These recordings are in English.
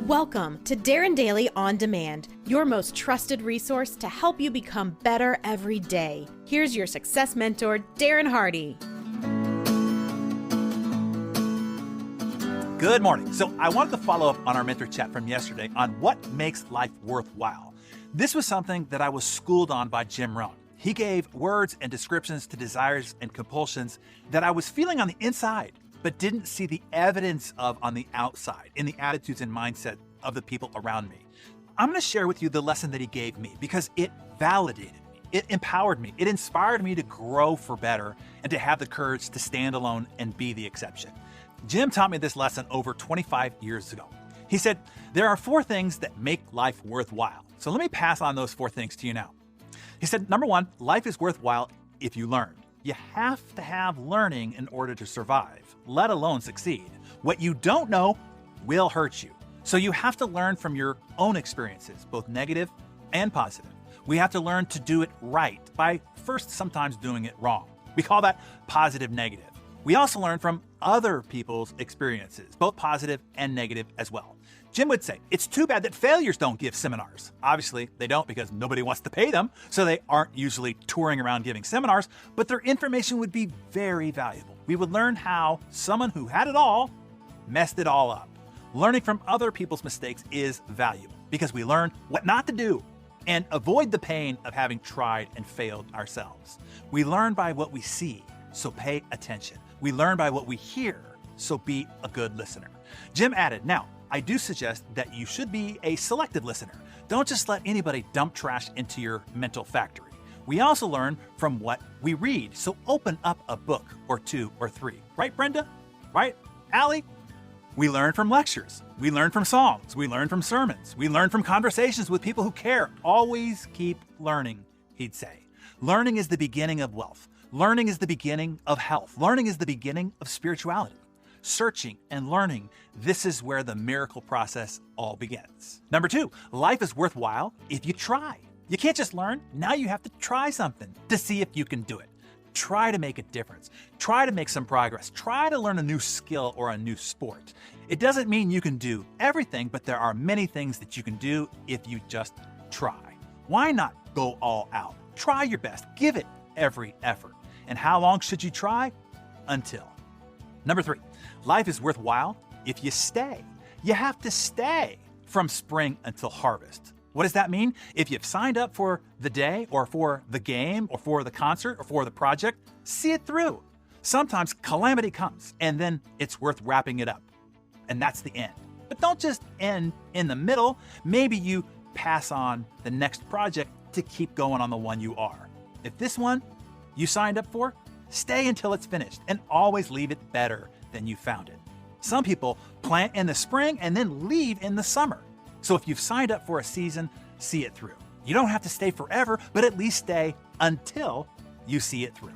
Welcome to Darren Daily On Demand, your most trusted resource to help you become better every day. Here's your success mentor, Darren Hardy. Good morning. So I wanted to follow up on our mentor chat from yesterday on what makes life worthwhile. This was something that I was schooled on by Jim Rohn. He gave words and descriptions to desires and compulsions that I was feeling on the inside, but didn't see the evidence of on the outside, in the attitudes and mindset of the people around me. I'm going to share with you the lesson that he gave me because it validated me, it empowered me, it inspired me to grow for better and to have the courage to stand alone and be the exception. Jim taught me this lesson over 25 years ago. He said, there are 4 things that make life worthwhile. So let me pass on those 4 things to you now. He said, number 1, life is worthwhile if you learn. You have to have learning in order to survive, let alone succeed. What you don't know will hurt you. So you have to learn from your own experiences, both negative and positive. We have to learn to do it right by first sometimes doing it wrong. We call that positive negative. We also learn from other people's experiences, both positive and negative as well. Jim would say, it's too bad that failures don't give seminars. Obviously, they don't because nobody wants to pay them, so they aren't usually touring around giving seminars, but their information would be very valuable. We would learn how someone who had it all messed it all up. Learning from other people's mistakes is valuable because we learn what not to do and avoid the pain of having tried and failed ourselves. We learn by what we see, so pay attention. We learn by what we hear, so be a good listener. Jim added, now, I do suggest that you should be a selective listener. Don't just let anybody dump trash into your mental factory. We also learn from what we read, so open up a book or 2 or 3. Right, Brenda? Right, Allie? We learn from lectures. We learn from songs. We learn from sermons. We learn from conversations with people who care. Always keep learning, he'd say. Learning is the beginning of wealth. Learning is the beginning of health. Learning is the beginning of spirituality. Searching and learning, this is where the miracle process all begins. Number 2, life is worthwhile if you try. You can't just learn, now you have to try something to see if you can do it. Try to make a difference. Try to make some progress. Try to learn a new skill or a new sport. It doesn't mean you can do everything, but there are many things that you can do if you just try. Why not go all out? Try your best. Give it every effort. And how long should you try? Until. Number 3, life is worthwhile if you stay. You have to stay from spring until harvest. What does that mean? If you've signed up for the day or for the game or for the concert or for the project, see it through. Sometimes calamity comes and then it's worth wrapping it up. And that's the end. But don't just end in the middle. Maybe you pass on the next project to keep going on the one you are. If this one you signed up for, stay until it's finished and always leave it better than you found it. Some people plant in the spring and then leave in the summer. So if you've signed up for a season, see it through. You don't have to stay forever, but at least stay until you see it through.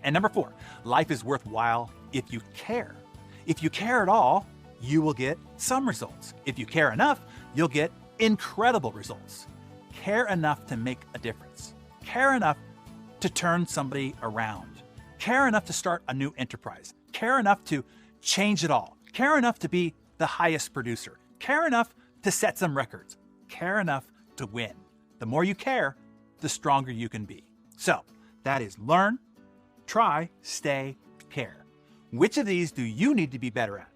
And number 4, life is worthwhile if you care. If you care at all, you will get some results. If you care enough, you'll get incredible results. Care enough to make a difference. Care enough to turn somebody around. Care enough to start a new enterprise. Care enough to change it all. Care enough to be the highest producer. Care enough to set some records. Care enough to win. The more you care, the stronger you can be. So that is learn, try, stay, care. Which of these do you need to be better at?